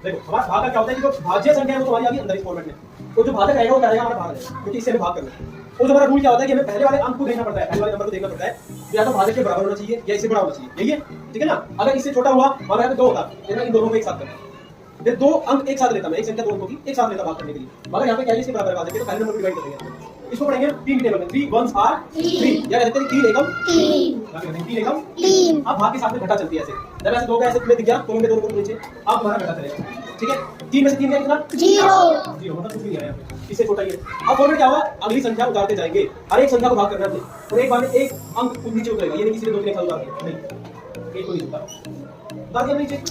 देखो हमारा भाग का क्या होता है कि जो भाज्य संख्या है वो तुम्हारी आ गई अंदर इस फॉर्मेट में, तो जो भाजक रहेगा वो क्या रहेगा हमारा भाग रहेगा, क्योंकि इससे हमें भाग करना है। तो जो हमारा रूल क्या होता है कि हमें पहले वाले अंक को देखना पड़ता है, पहले वाले नंबर को देखना पड़ता है, या तो भाजक के बराबर होना चाहिए या इससे बड़ा होना चाहिए, यही है, ठीक है ना। अगर इससे छोटा हुआ मान लो 2 होता तो मैं इन दोनों को एक साथ करता, फिर 2 अंक एक साथ लेता, मैं एक संख्या 2 अंकों की एक साथ लेता भाग करने के लिए, मगर यहाँ पे क्या है इसके बराबर भाजक है तो पहले नंबर को डिवाइड करेंगे। इसको पढ़ेंगे 3 टेबल में, 3 1s are 3 या कहते हैं 3 एकम 3 एकम 3। अब भाग के साथ में घटा चलती है ऐसे, जब ऐसे 2 का ऐसे तुम्हें दिख गया तो उनके दोनों को नीचे अब तुम्हारा घटा चलेगा, ठीक है। 3 में से 3 का कितना 0 मतलब कुछ भी नहीं आया, इससे छोटा ही है। अब फॉर्मेट क्या होगा, अगली संख्या उतारते जाएंगे, हर एक संख्या को भाग करना है और एक बार में एक अंक खुद नीचे उतरेगा, ये नहीं किसी ने 2 3 साल उतार दिया, नहीं एक को नहीं उतार दिया नीचे।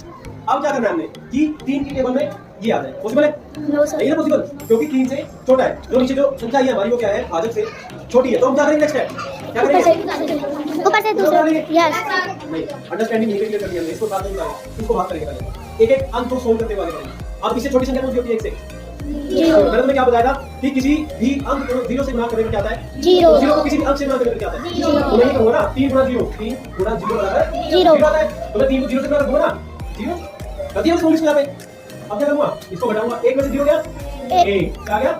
अब क्या करना है हमने कि 3 की टेबल में ये आ जाए, पॉसिबल है नहीं है पॉसिबल, क्योंकि 3 से छोटा है, जो नीचे जो संख्या है हमारी वो क्या है भाजक से छोटी है, तो हम क्या करेंगे नेक्स्ट है क्या करेंगे ऊपर से दूसरा यस नहीं अंडरस्टैंडिंग नहीं क्लियर कर दिया, इसको साथ में उतारेंगे, इसको भाग करेंगे पहले, एक एक अंक को सोल्व करते हुए करेंगे। अब इससे छोटी संख्या कौन सी होती है 1 से, मैंने तुम्हें क्या बताया था कि किसी भी अंक को 0 से गुणा करने में क्या आता है 0 को किसी भी अंक से गुणा करने में क्या आता है, तो मैं ये कहूंगा ना 3 गुणा 0 3 गुणा 0 बराबर 0 आता है, तो मैं 3 को 0 से गुणा करूंगा ना 0 कर दिया उसको इसको यहाँ पे। अब क्या करूंगा, इसको घटाऊंगा, 1 में से 0 गया 1 आ गया,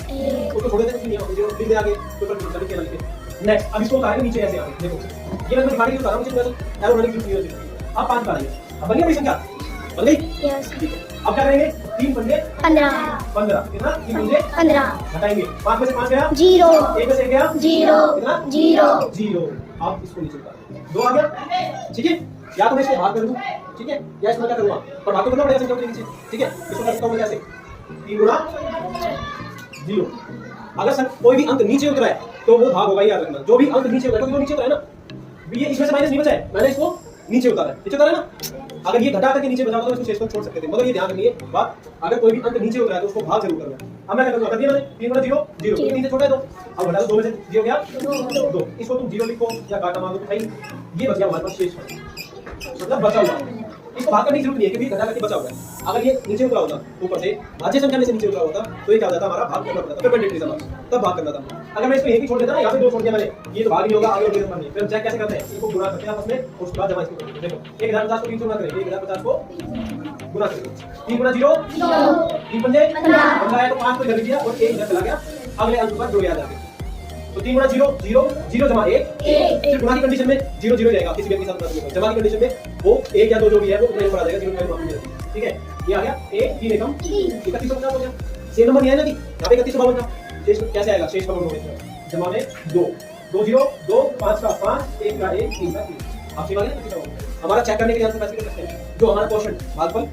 उसको छोड़ देते नहीं है 0 फिर में आ गए तो ऊपर चल के लिखे नेक्स्ट। अब इसको उतारेंगे नीचे ऐसे आ गए, देखो ये मैं दिखाने के लिए उतारा मुझे थोड़ा एरो होने की जरूरत है। अब 5 उतारेंगे, अब बन गई भाई संख्या बन गई यस ठीक है। अब क्या करेंगे 3 पंजे 15 कितना 3 पंजे 15 घटाएंगे, 5 में से 5 गया 0 1 में से 1 गया 0 कितना 0 अब इसको नीचे उतार 2 आ गया, ठीक है। या तो मैं इसको भाग कर दूं, ठीक है, या इसमें क्या करूंगा पर भाग तो करना पड़ेगा संख्या के नीचे, ठीक है। इसको कर सकता हूं कैसे 3 गुणा 0, अगर कोई भी अंक नीचे उतरा है तो वो भाग होगा, याद रखना जो भी अंक नीचे उतरा क्योंकि वो नीचे उतरा है ना, ये इसमें से माइनस नहीं बचा है, मैंने इसको नीचे उतारा है, नीचे उतारा है ना, अगर ये घटा करके नीचे बचा होता तो इसको शेष को छोड़ सकते थे, मगर ये ध्यान रखिए बात, अगर कोई भी अंक नीचे उतरा है तो उसको भाग जरूर करना है। अब मैं क्या करूंगा कर दिया मैंने 3 गुणा 0 0 क्योंकि नीचे छोटा है तो अब घटा दो, 2 में से 0 गया 2, इसको तुम 0 लिखो या काटा मार दो, भाई ये बच गया हमारे पास शेष, मतलब बचा हुआ, इसको भाग करने की जरूरत नहीं है क्योंकि घटा करके बचा हुआ है। अगर ये नीचे उतरा होता ऊपर से भाज्य संख्या में से नीचे उतरा होता तो ये क्या हो जाता हमारा भाग करना पड़ता, परपेंडिकुलर समास तब भाग करना था। अगर मैं इसको एक ही छोड़ देता ना, यहाँ पे 2 छोड़ दिया मैंने, ये तो भाग नहीं होगा, आगे कोई नंबर नहीं, फिर हम चेक कैसे करते हैं, इसको गुणा करते हैं आपस में और उसके बाद जमा इसको करते हैं। देखो 1050 को 3 से गुणा करेंगे, 1050 को गुणा करेंगे, 3 गुणा 0 3 पंजे 15 आया तो 5 को इधर लिख दिया और 1 इधर चला गया, अगले अंक पर 2 याद आ गए, तो 3 गुणा 0 0 0 जमा 1 सिर्फ गुणा की कंडीशन में 0 0 रहेगा, किसी भी के साथ गुणा करेंगे, जमा की कंडीशन में वो 1 या 2 जो भी है वो उतना ही ऊपर आ जाएगा, 0 मामले में, ठीक है। ये आ गया 1 3 एकम 3150 हो गया, सेम नंबर नहीं आया ना कि यहाँ पे 3152 था, शेष कैसे आएगा, शेष का गुण होगा जमा में 2 2 0 2 5 का 5 1 का 1 3 का 3, आप समझ गए। हमारा चेक करने के लिए आंसर कैसे कर सकते हैं, जो हमारा क्वेश्चन भागफल